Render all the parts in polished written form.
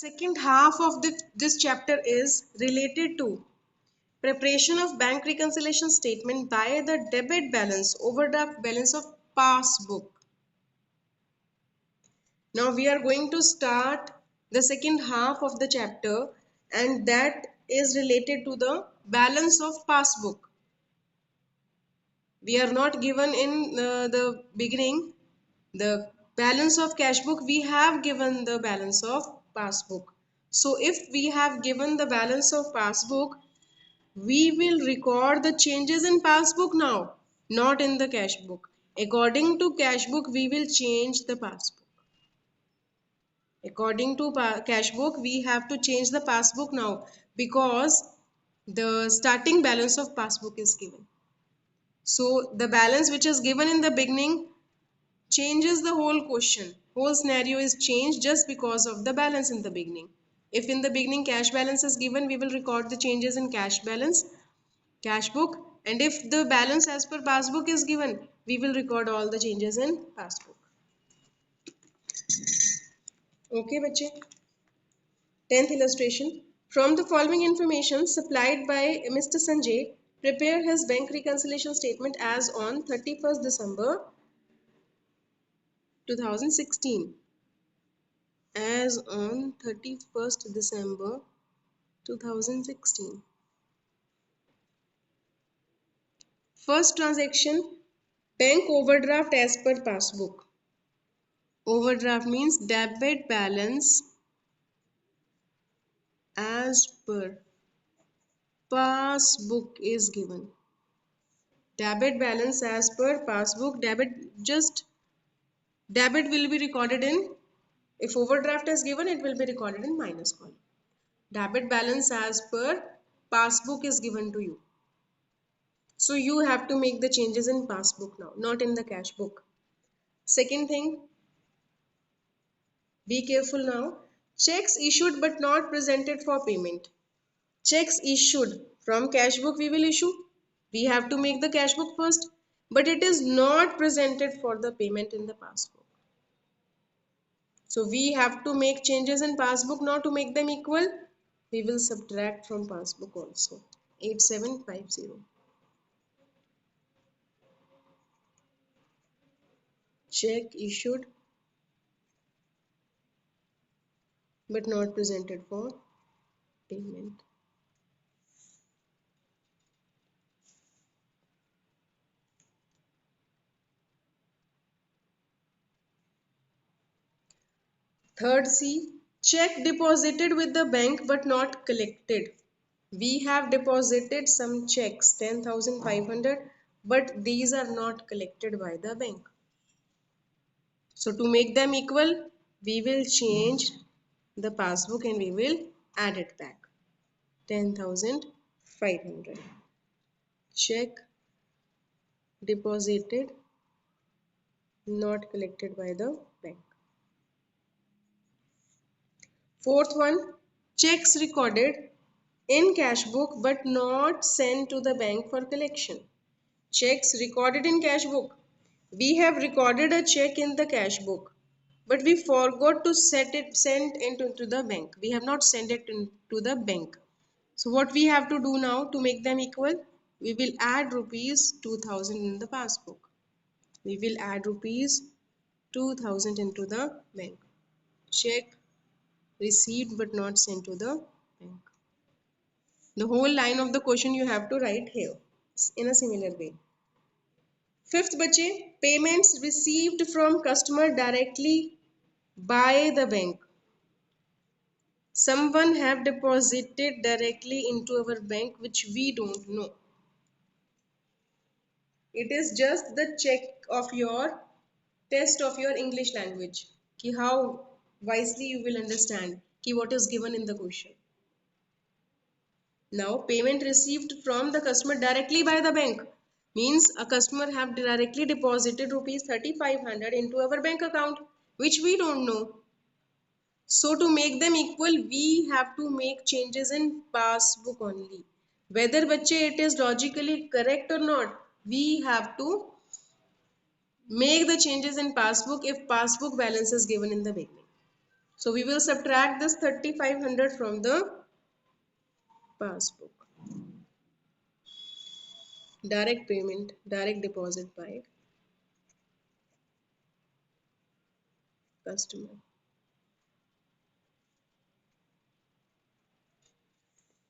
second half of this chapter is related to preparation of bank reconciliation statement by the debit balance, overdraft balance of passbook. Now we are going to start the second half of the chapter, and that is related to the balance of passbook. We are not given in the beginning the balance of cash book, we have given the balance of passbook. So if we have given the balance of passbook, we will record the changes in passbook now, not in the cash book. According to cash book, we will change the passbook. According to cash book, we have to change the passbook now because the starting balance of passbook is given. So the balance which is given in the beginning changes the whole question. Whole scenario is changed just because of the balance in the beginning. If in the beginning cash balance is given, we will record the changes in cash balance, cash book, and if the balance as per passbook is given, we will record all the changes in passbook. Okay, bache. 10th illustration. From the following information supplied by Mr. Sanjay, prepare his bank reconciliation statement as on 31st December 2016. As on 31st December 2016. First transaction, bank overdraft as per passbook. Overdraft means debit balance as per passbook is given. Debit balance as per passbook, debit will be recorded in, if overdraft is given, it will be recorded in minus column. Debit balance as per passbook is given to you. So you have to make the changes in passbook now, not in the cash book. Second thing, be careful now. Checks issued but not presented for payment. Checks issued from cash book we will issue. We have to make the cash book first, but it is not presented for the payment in the passbook. So we have to make changes in passbook now to make them equal. We will subtract from passbook also. 8750. Check issued but not presented for payment. Third C, check deposited with the bank but not collected. We have deposited some checks 10,500, but these are not collected by the bank. So to make them equal, we will change the passbook and we will add it back. 10,500. Check deposited, not collected by the bank. Fourth one, checks recorded in cash book but not sent to the bank for collection. Checks recorded in cash book. We have recorded a check in the cash book, but we forgot to send it into the bank. We have not sent it into the bank. So what we have to do now to make them equal? We will add rupees 2000 in the passbook. We will add rupees 2000 into the bank. Check received but not sent to the bank. The whole line of the question you have to write here in a similar way. Fifth bache, payments received from customer directly by the bank. Someone have deposited directly into our bank which we don't know. It is just the check of your test of your English language. Ki how wisely you will understand ki what is given in the question. Now payment received from the customer directly by the bank means a customer have directly deposited rupees 3,500 into our bank account which we don't know. So to make them equal, we have to make changes in passbook only. Whether bache it is logically correct or not, we have to make the changes in passbook if passbook balance is given in the beginning. So we will subtract this 3500 from the passbook. Direct payment, direct deposit by customer.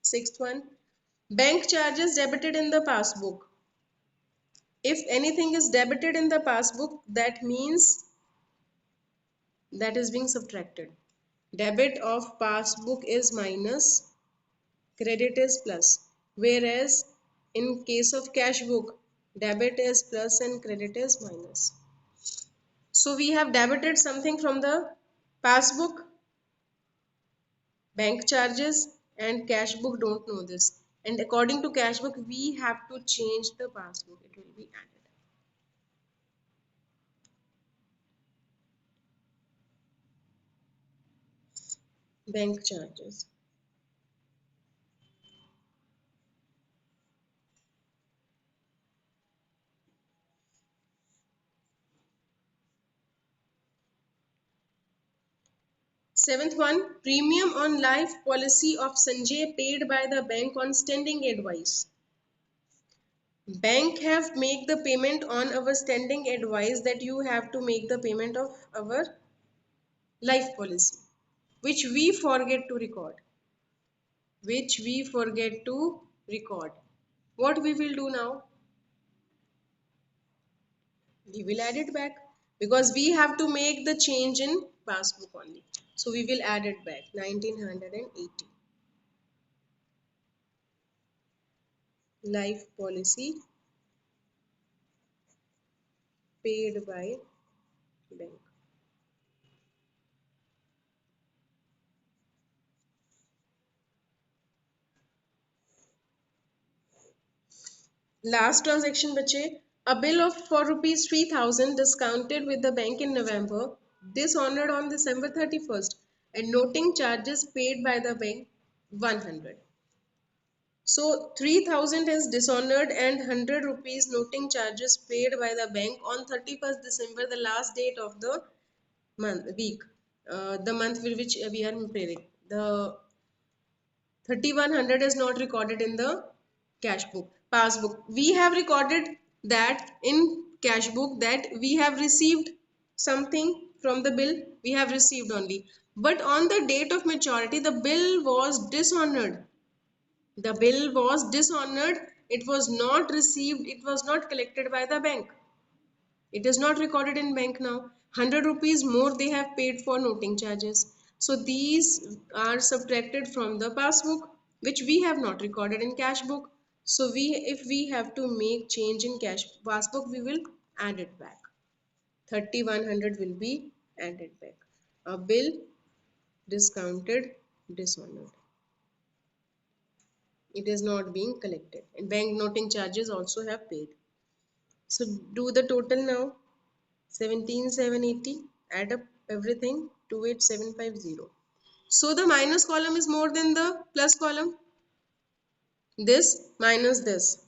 Sixth one, bank charges debited in the passbook. If anything is debited in the passbook, that means that is being subtracted. Debit of passbook is minus, credit is plus. Whereas in case of cash book, debit is plus and credit is minus. So we have debited something from the passbook, bank charges, and cash book don't know this. And according to cash book, we have to change the passbook. It will be added. Bank charges. Seventh one, premium on life policy of Sanjay paid by the bank on standing advice. Bank have make the payment on our standing advice that you have to make the payment of our life policy, which we forget to record. Which we forget to record. What we will do now? We will add it back because we have to make the change in passbook only. So we will add it back 1980. Life policy paid by bank. Last transaction bache, a bill of for rupees 3000 discounted with the bank in November, dishonored on December 31st, and noting charges paid by the bank 100. So 3000 is dishonored and 100 rupees noting charges paid by the bank on 31st December, the last date of the week, the month with which we are preparing. The 3100 is not recorded in the cash book, passbook. We have recorded that in cash book that we have received something from the bill, we have received only. But on the date of maturity, the bill was dishonored. The bill was dishonored. It was not received. It was not collected by the bank. It is not recorded in bank now. 100 rupees more they have paid for noting charges. So these are subtracted from the passbook, which we have not recorded in cash book. So if we have to make change in cash passbook, we will add it back. 3100 will be added back. A bill discounted, dishonored. It is not being collected, and bank noting charges also have paid. So do the total now. 17,780, add up everything, 28,750. So the minus column is more than the plus column. This minus this,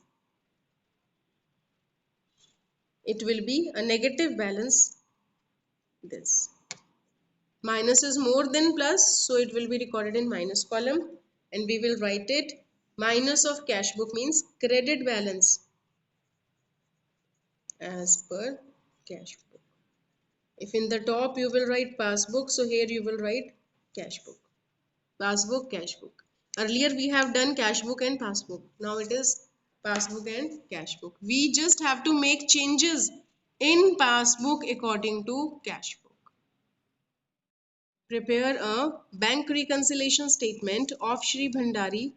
it will be a negative balance. This minus is more than plus, so it will be recorded in minus column, and we will write it minus of cash book means credit balance as per cash book. If in the top you will write passbook, so here you will write cash book. Passbook, cash book. Earlier we have done cash book and passbook. Now it is passbook and cash book. We just have to make changes in passbook according to cash book. Prepare a bank reconciliation statement of Shri Bhandari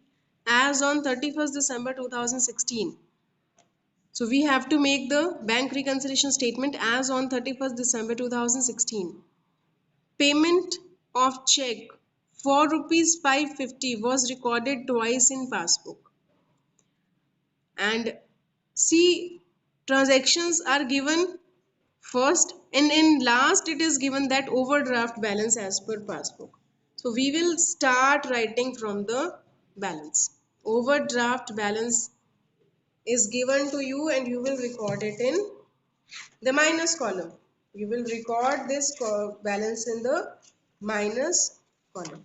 as on 31st December 2016. So we have to make the bank reconciliation statement as on 31st December 2016. Payment of check for rupees 550 was recorded twice in passbook. And see, transactions are given first, and in last it is given that overdraft balance as per passbook. So we will start writing from the balance. Overdraft balance is given to you and you will record it in the minus column. You will record this balance in the minus column.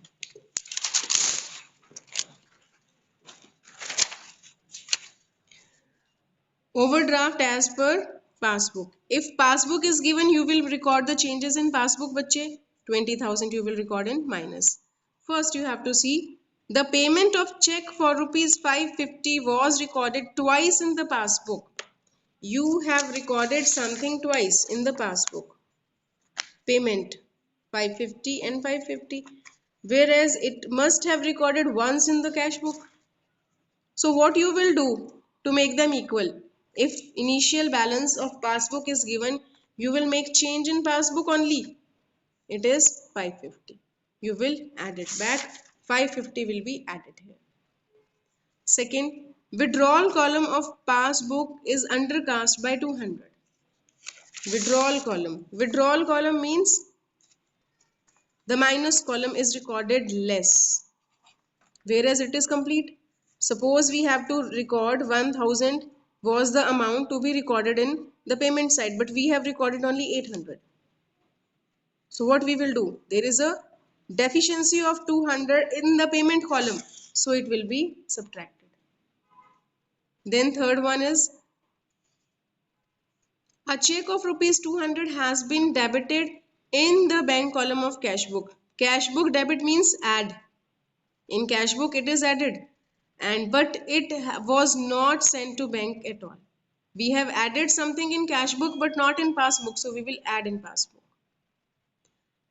Overdraft as per passbook. If passbook is given, you will record the changes in passbook, बच्चे. 20,000 you will record in minus. First, you have to see the payment of check for rupees 550 was recorded twice in the passbook. You have recorded something twice in the passbook. Payment 550 and 550, whereas it must have recorded once in the cash book. So what you will do to make them equal? If initial balance of passbook is given, you will make change in passbook only. It is 550. You will add it back. 550 will be added here. Second, withdrawal column of passbook is undercast by 200. Withdrawal column. Withdrawal column means the minus column is recorded less, whereas it is complete. Suppose we have to record 1000 was the amount to be recorded in the payment side, but we have recorded only 800. So what we will do? There is a deficiency of 200 in the payment column, so it will be subtracted. Then third one is a check of rupees 200 has been debited in the bank column of cash book. Cash book debit means add. In cash book it is added, and but it was not sent to bank at all. We have added something in cash book but not in passbook, so we will add in passbook.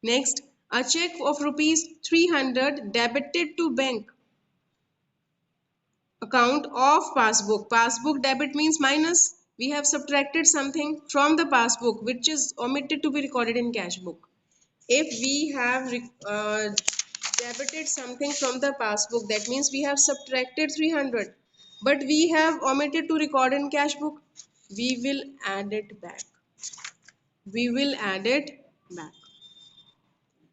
Next, a check of rupees 300 debited to bank account of passbook. Passbook debit means minus. We have subtracted something from the passbook which is omitted to be recorded in cash book. If we have debited something from the passbook, that means we have subtracted 300, but we have omitted to record in cash book. We will add it back. We will add it back.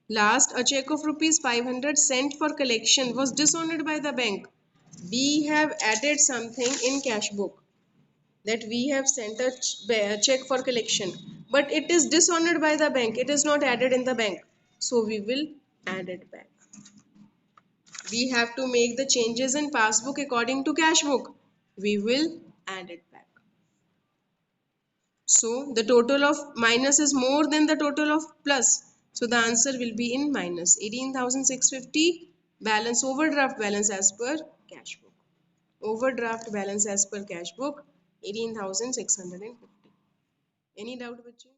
Last, a check of rupees 500 sent for collection was dishonored by the bank. We have added something in cash book, that we have sent a check for collection, but it is dishonored by the bank. It is not added in the bank, so we will add it back. We have to make the changes in passbook according to cash book. We will add it back. So the total of minus is more than the total of plus. So the answer will be in minus. 18,650 balance, overdraft balance as per cash book. Overdraft balance as per cash book 18,650. Any doubt, बच्चे?